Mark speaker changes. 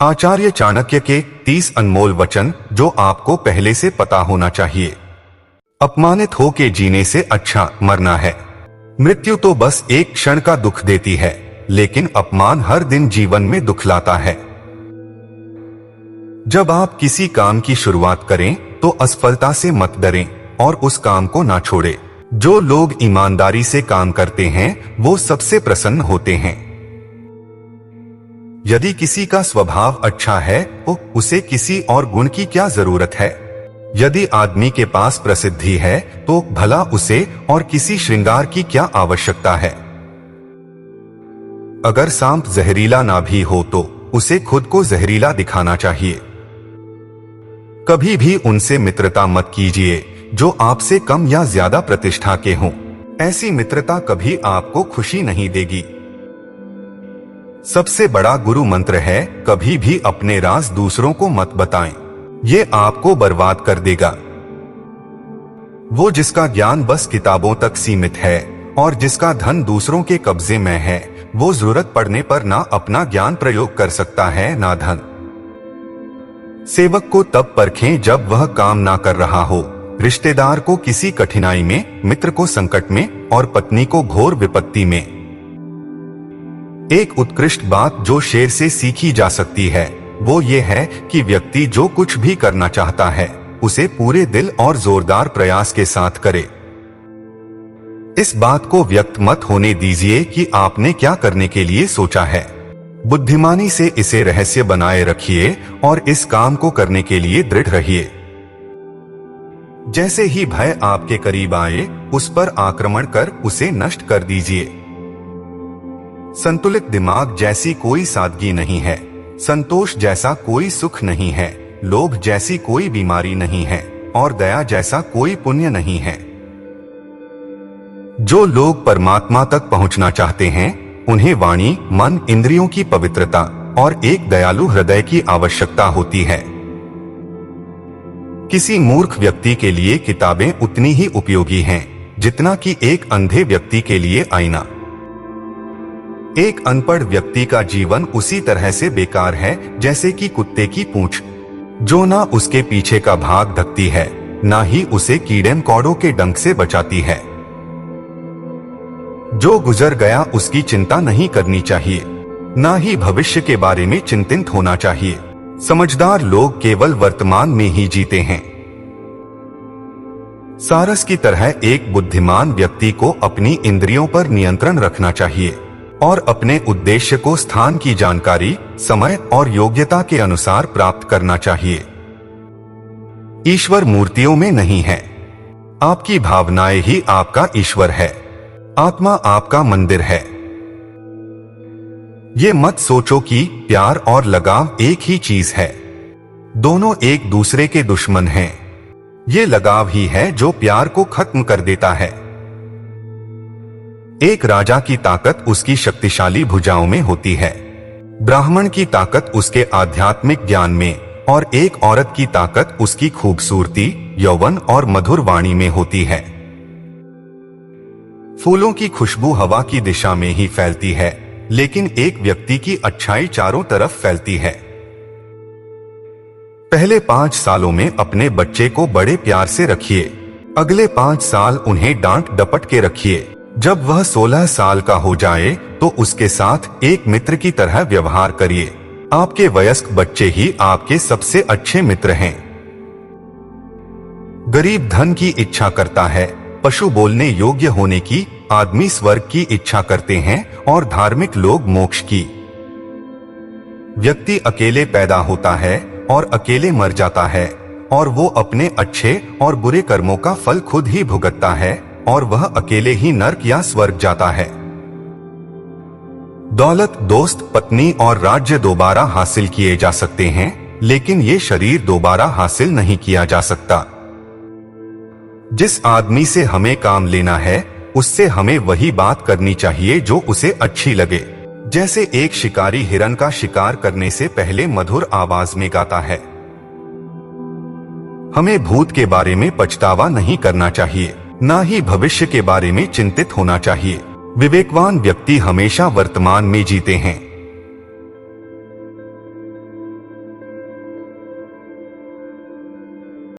Speaker 1: आचार्य चाणक्य के 30 अनमोल वचन जो आपको पहले से पता होना चाहिए। अपमानित होके जीने से अच्छा मरना है। मृत्यु तो बस एक क्षण का दुख देती है, लेकिन अपमान हर दिन जीवन में दुख लाता है। जब आप किसी काम की शुरुआत करें तो असफलता से मत डरें और उस काम को ना छोड़ें। जो लोग ईमानदारी से काम करते हैं वो सबसे प्रसन्न होते हैं। यदि किसी का स्वभाव अच्छा है तो उसे किसी और गुण की क्या जरूरत है। यदि आदमी के पास प्रसिद्धि है तो भला उसे और किसी श्रृंगार की क्या आवश्यकता है। अगर सांप जहरीला ना भी हो तो उसे खुद को जहरीला दिखाना चाहिए। कभी भी उनसे मित्रता मत कीजिए जो आपसे कम या ज्यादा प्रतिष्ठा के हों। ऐसी मित्रता कभी आपको खुशी नहीं देगी। सबसे बड़ा गुरु मंत्र है, कभी भी अपने राज दूसरों को मत बताएं। ये आपको बर्बाद कर देगा। वो जिसका ज्ञान बस किताबों तक सीमित है और जिसका धन दूसरों के कब्जे में है, वो जरूरत पड़ने पर ना अपना ज्ञान प्रयोग कर सकता है ना धन। सेवक को तब परखें जब वह काम ना कर रहा हो, रिश्तेदार को किसी कठिनाई में, मित्र को संकट में और पत्नी को घोर विपत्ति में। एक उत्कृष्ट बात जो शेर से सीखी जा सकती है वो ये है कि व्यक्ति जो कुछ भी करना चाहता है उसे पूरे दिल और जोरदार प्रयास के साथ करे। इस बात को व्यक्त मत होने दीजिए कि आपने क्या करने के लिए सोचा है। बुद्धिमानी से इसे रहस्य बनाए रखिए और इस काम को करने के लिए दृढ़ रहिए। जैसे ही भय आपके करीब आए उस पर आक्रमण कर उसे नष्ट कर दीजिए। संतुलित दिमाग जैसी कोई सादगी नहीं है, संतोष जैसा कोई सुख नहीं है, लोभ जैसी कोई बीमारी नहीं है और दया जैसा कोई पुण्य नहीं है। जो लोग परमात्मा तक पहुंचना चाहते हैं उन्हें वाणी, मन, इंद्रियों की पवित्रता और एक दयालु हृदय की आवश्यकता होती है। किसी मूर्ख व्यक्ति के लिए किताबें उतनी ही उपयोगी हैं जितना कि एक अंधे व्यक्ति के लिए आईना। एक अनपढ़ व्यक्ति का जीवन उसी तरह से बेकार है जैसे कि कुत्ते की पूंछ, जो ना उसके पीछे का भाग ढकती है ना ही उसे कीड़े मकोड़ों के डंक से बचाती है। जो गुजर गया उसकी चिंता नहीं करनी चाहिए, ना ही भविष्य के बारे में चिंतित होना चाहिए। समझदार लोग केवल वर्तमान में ही जीते हैं। सारस की तरह एक बुद्धिमान व्यक्ति को अपनी इंद्रियों पर नियंत्रण रखना चाहिए और अपने उद्देश्य को स्थान की जानकारी, समय और योग्यता के अनुसार प्राप्त करना चाहिए। ईश्वर मूर्तियों में नहीं है। आपकी भावनाएं ही आपका ईश्वर है। आत्मा आपका मंदिर है। ये मत सोचो कि प्यार और लगाव एक ही चीज है। दोनों एक दूसरे के दुश्मन हैं। ये लगाव ही है जो प्यार को खत्म कर देता है। एक राजा की ताकत उसकी शक्तिशाली भुजाओं में होती है, ब्राह्मण की ताकत उसके आध्यात्मिक ज्ञान में और एक औरत की ताकत उसकी खूबसूरती, यौवन और मधुर वाणी में होती है। फूलों की खुशबू हवा की दिशा में ही फैलती है, लेकिन एक व्यक्ति की अच्छाई चारों तरफ फैलती है। पहले 5 सालों में अपने बच्चे को बड़े प्यार से रखिए। अगले 5 साल उन्हें डांट डपट के रखिए। जब वह 16 साल का हो जाए तो उसके साथ एक मित्र की तरह व्यवहार करिए। आपके वयस्क बच्चे ही आपके सबसे अच्छे मित्र हैं। गरीब धन की इच्छा करता है, पशु बोलने योग्य होने की, आदमी स्वर्ग की इच्छा करते हैं और धार्मिक लोग मोक्ष की। व्यक्ति अकेले पैदा होता है और अकेले मर जाता है और वो अपने अच्छे और बुरे कर्मों का फल खुद ही भुगतता है और वह अकेले ही नर्क या स्वर्ग जाता है। दौलत, दोस्त, पत्नी और राज्य दोबारा हासिल किए जा सकते हैं, लेकिन ये शरीर दोबारा हासिल नहीं किया जा सकता। जिस आदमी से हमें काम लेना है उससे हमें वही बात करनी चाहिए जो उसे अच्छी लगे। जैसे एक शिकारी हिरन का शिकार करने से पहले मधुर आवाज में गाता है। हमें भूत के बारे में पछतावा नहीं करना चाहिए, ना ही भविष्य के बारे में चिंतित होना चाहिए। विवेकवान व्यक्ति हमेशा वर्तमान में जीते हैं।